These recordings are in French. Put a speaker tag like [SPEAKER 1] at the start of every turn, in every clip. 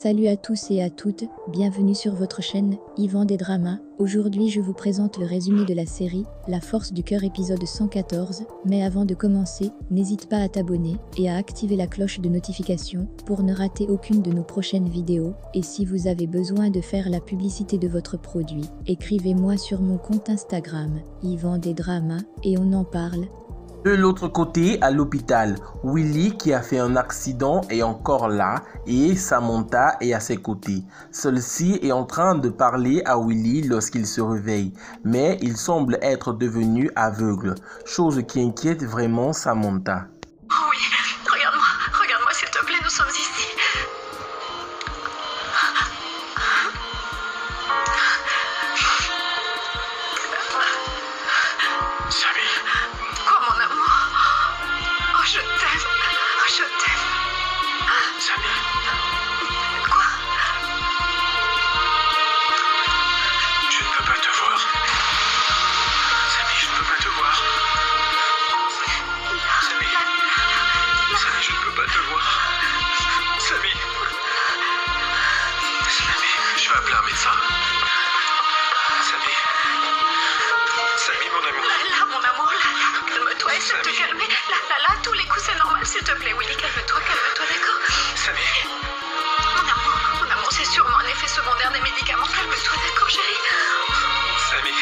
[SPEAKER 1] Salut à tous et à toutes, bienvenue sur votre chaîne, Yvan des Dramas. Aujourd'hui je vous présente le résumé de la série, La Force du Cœur épisode 114. Mais avant de commencer, n'hésite pas à t'abonner et à activer la cloche de notification pour ne rater aucune de nos prochaines vidéos. Et si vous avez besoin de faire la publicité de votre produit, écrivez-moi sur mon compte Instagram, Yvan des Dramas, et on en parle.
[SPEAKER 2] De l'autre côté, à l'hôpital, Willy qui a fait un accident est encore là et Samantha est à ses côtés. Celle-ci est en train de parler à Willy lorsqu'il se réveille, mais il semble être devenu aveugle, chose qui inquiète vraiment Samantha.
[SPEAKER 3] Oh oui, regarde-moi s'il te plaît, nous sommes ici. Samy. Quoi mon amour? Oh je t'aime. Samy. Quoi? Je ne peux pas te voir. Samy, je ne peux pas te voir. Samy, je ne peux pas te voir. Samy, je vais appeler un médecin. Samy, mon amour. Là, mon amour, là, calme-toi, essaie de te calmer. Là, tous les coups, c'est normal, s'il te plaît, Willy, calme-toi, d'accord? Samy. Mon amour, c'est sûrement un effet secondaire des médicaments. Calme-toi, d'accord, chérie? Samy.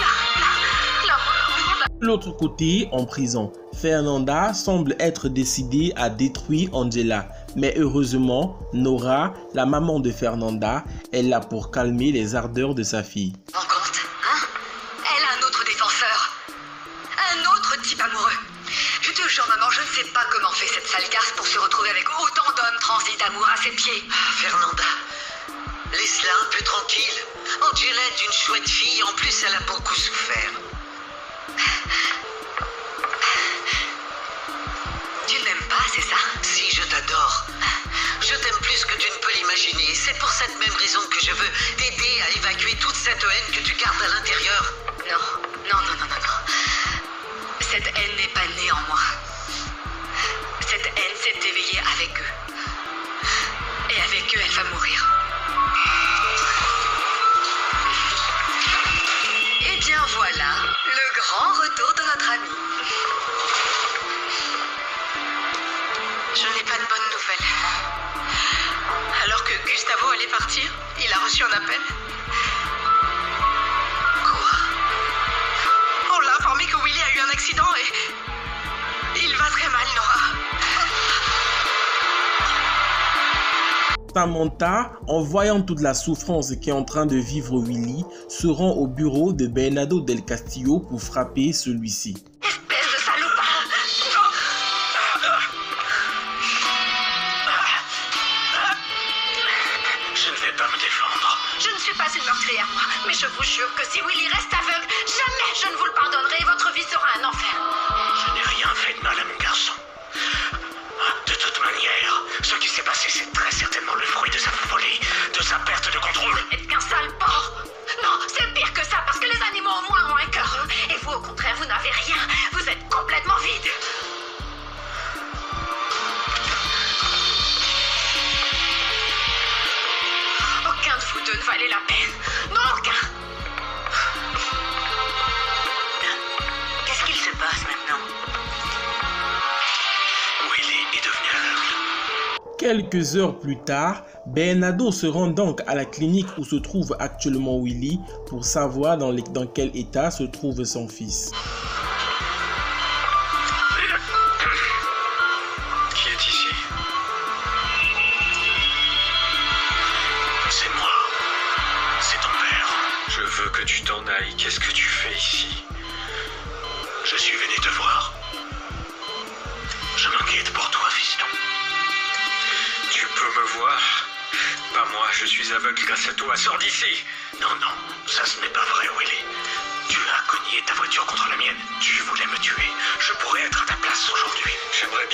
[SPEAKER 3] Là, mon amour, là.
[SPEAKER 2] De l'autre côté, en prison, Fernanda semble être décidée à détruire Angela. Mais heureusement, Nora, la maman de Fernanda, est là pour calmer les ardeurs de sa fille.
[SPEAKER 3] En compte, hein? Elle a un autre défenseur. Un autre type amoureux. Je te jure, maman, je ne sais pas comment fait cette sale garce pour se retrouver avec autant d'hommes transis d'amour à ses pieds.
[SPEAKER 4] Fernanda, laisse-la un peu tranquille. Angela est une chouette fille, en plus elle a beaucoup souffert.
[SPEAKER 3] Tu ne m'aimes pas, c'est ça?
[SPEAKER 4] Si, je t'adore. Je t'aime plus que tu ne peux l'imaginer. C'est pour cette même raison que je veux t'aider à évacuer toute cette haine que tu gardes à l'intérieur.
[SPEAKER 3] Non. Cette haine n'est pas née en moi. Cette haine s'est éveillée avec eux. Et avec eux, elle va mourir. Et bien voilà, le grand retour de notre ami. Je n'ai pas de bonnes nouvelles. Alors que Gustavo allait partir, il a reçu un appel. Quoi? On l'a informé que Willy a eu un accident et il va très mal, Nora.
[SPEAKER 2] Samantha, en voyant toute la souffrance qu'est en train de vivre Willy, se rend au bureau de Bernardo del Castillo pour frapper celui-ci.
[SPEAKER 3] Espèce de salopard! Je ne vais pas me défendre. Je ne suis pas une meurtrière, moi, mais je vous jure que si Willy reste aveugle, jamais je ne vous le pardonnerai et votre vie sera un enfer. Je n'ai rien fait de mal à mon garçon. De toute manière, ce qui s'est passé, c'est très certainement le fruit de sa folie, de sa perte de contrôle. Vous n'êtes qu'un sale porc. Non, c'est pire que ça, parce que les animaux au moins ont un cœur. Et vous, au contraire, vous n'avez rien. Vous êtes complètement vide. Aucun de vous deux ne valait la peine. Non, aucun. Qu'est-ce qu'il se passe maintenant? Willy est devenu aveugle.
[SPEAKER 2] Quelques heures plus tard, Bernardo se rend donc à la clinique où se trouve actuellement Willy pour savoir dans quel état se trouve son fils.
[SPEAKER 3] Qui est ici? C'est moi. C'est ton père. Je veux que tu t'en ailles. Qu'est-ce que tu fais ici? Je suis venu te voir. Je m'inquiète pour toi, fiston. Tu peux me voir? Pas moi, je suis aveugle grâce à toi. Sors d'ici! Non, ça ce n'est pas vrai, Willy. Tu as cogné ta voiture contre la mienne. Tu voulais me tuer. Je pourrais être à ta place aujourd'hui. J'aimerais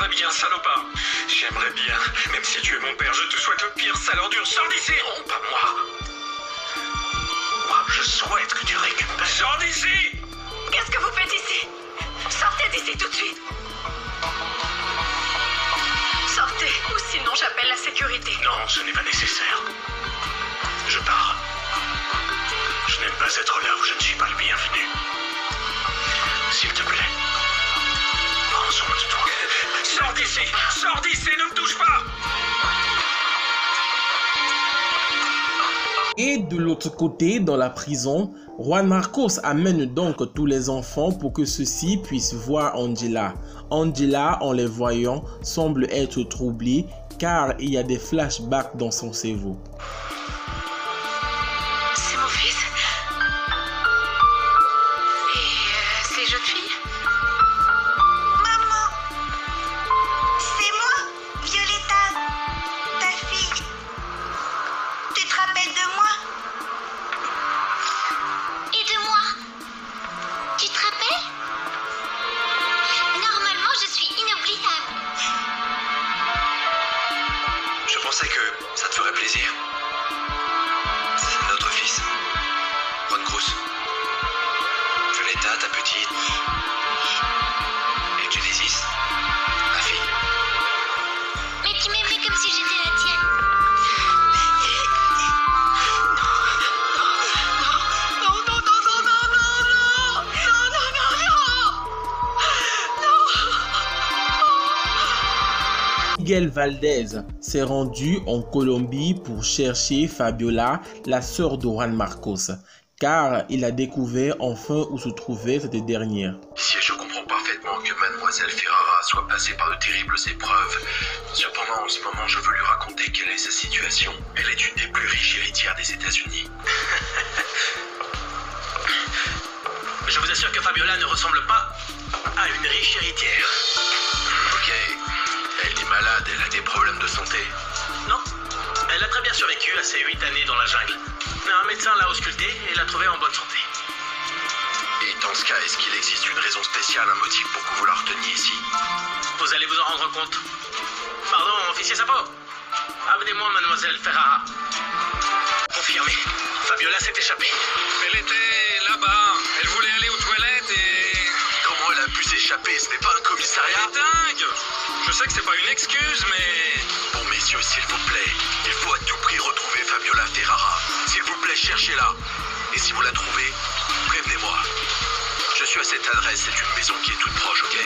[SPEAKER 3] bien, salopard. J'aimerais bien. Même si tu es mon père, je te souhaite le pire, sale ordure. Sors d'ici! Non, pas moi. Moi, je souhaite que tu récupères. Sors d'ici! Qu'est-ce que vous faites ici? Sortez d'ici tout de suite! Sortez, ou sinon
[SPEAKER 4] sinon j'appelle la sécurité.
[SPEAKER 3] Non, ce n'est pas nécessaire. Je pars. Je n'aime pas être là où je ne suis pas le bienvenu. S'il te plaît, prends soin de toi. Sors d'ici! Sors d'ici! Ne me touche pas!
[SPEAKER 2] Et de l'autre côté, dans la prison, Juan Marcos amène donc tous les enfants pour que ceux-ci puissent voir Angela. Angela, en les voyant, semble être troublée car il y a des flashbacks dans son cerveau.
[SPEAKER 4] C'est mon fils? Et ces jeunes filles?
[SPEAKER 5] Maman, c'est moi, Violetta, ta fille. Tu te rappelles de moi?
[SPEAKER 6] Et de moi? Tu te rappelles? Normalement, je suis inoubliable.
[SPEAKER 3] Je pensais que ça te ferait plaisir. C'est notre fils, Juan Cruz. Violetta, ta petite. Et Genesis, ma fille.
[SPEAKER 6] Mais tu m'aimerais comme si j'étais la tienne.
[SPEAKER 2] Miguel Valdez s'est rendu en Colombie pour chercher Fabiola, la sœur de Juan Marcos, car il a découvert enfin où se trouvait cette dernière.
[SPEAKER 3] Si je comprends parfaitement que mademoiselle Ferrara soit passée par de terribles épreuves. Cependant, en ce moment, je veux lui raconter quelle est sa situation. Elle est une des plus riches héritières des États-Unis. Je vous assure que Fabiola ne ressemble pas à une riche héritière. Ok, elle est malade, elle a des problèmes de santé. Non, elle a très bien survécu à ses 8 années dans la jungle. Un médecin l'a auscultée et l'a trouvée en bonne santé. Et dans ce cas, est-ce qu'il existe une raison spéciale, un motif pour que vous la reteniez ici? Vous allez vous en rendre compte. Pardon, officier Sapo. Amenez-moi mademoiselle Ferrara. Confirmé. Fabiola s'est échappée. Elle était là-bas. Elle voulait aller aux toilettes et... Comment elle a pu s'échapper? Ce n'est pas un commissariat? C'est dingue! Je sais que c'est pas une excuse, mais... Bon, messieurs, s'il vous plaît, il faut à tout prix retrouver Fabiola Ferrara. S'il vous plaît, cherchez-la. Et si vous la trouvez, prévenez-moi. Je suis à cette adresse, c'est une maison qui est toute proche, ok?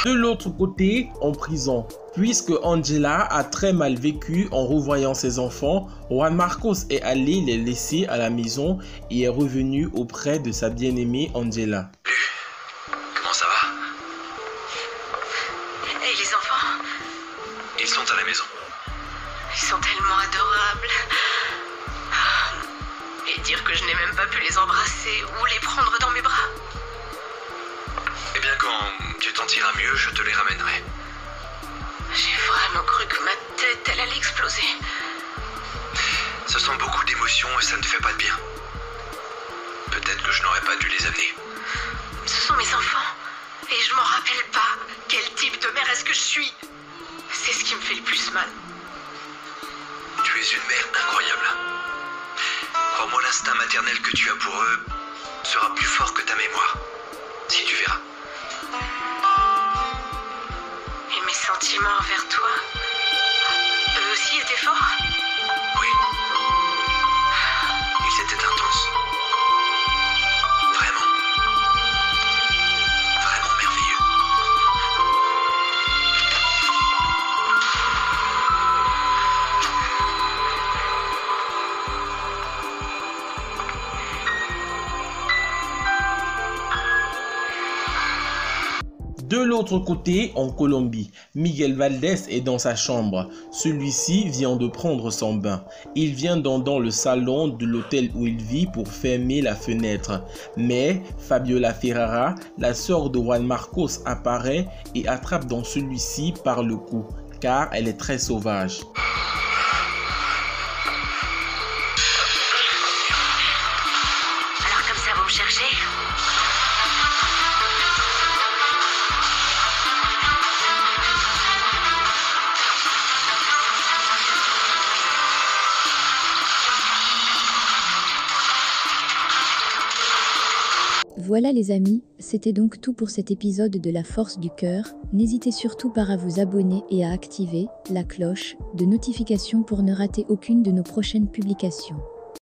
[SPEAKER 2] De l'autre côté, en prison, puisque Angela a très mal vécu en revoyant ses enfants, Juan Marcos est allé les laisser à la maison et est revenu auprès de sa bien-aimée Angela.
[SPEAKER 3] Comment ça va?
[SPEAKER 4] Et les enfants?
[SPEAKER 3] Ils sont à la maison.
[SPEAKER 4] Ils sont tellement adorables. Et dire que je n'ai même pas pu les embrasser ou les prendre dans mes bras.
[SPEAKER 3] Eh bien, quand tu t'en tireras mieux, je te les ramènerai.
[SPEAKER 4] J'ai vraiment cru que ma tête, elle allait exploser.
[SPEAKER 3] Ce sont beaucoup d'émotions et ça ne te fait pas de bien. Peut-être que je n'aurais pas dû les amener.
[SPEAKER 4] Ce sont mes enfants. Et je m'en rappelle pas. Quel type de mère est-ce que je suis? C'est ce qui me fait le plus mal.
[SPEAKER 3] Tu es une mère incroyable. Crois-moi, l'instinct maternel que tu as pour eux sera plus fort que ta mémoire. Si tu verras.
[SPEAKER 4] Et mes sentiments envers toi, eux aussi étaient forts?
[SPEAKER 3] Oui. Ils étaient intenses. Vraiment. Vraiment merveilleux.
[SPEAKER 2] De l'autre côté, en Colombie, Miguel Valdez est dans sa chambre. Celui-ci vient de prendre son bain. Il vient dans le salon de l'hôtel où il vit pour fermer la fenêtre. Mais Fabiola Ferrara, la sœur de Juan Marcos, apparaît et attrape dans celui-ci par le cou, car elle est très sauvage.
[SPEAKER 4] Alors comme ça, vous me cherchez?
[SPEAKER 1] Voilà les amis, c'était donc tout pour cet épisode de La Force du Cœur. N'hésitez surtout pas à vous abonner et à activer la cloche de notification pour ne rater aucune de nos prochaines publications.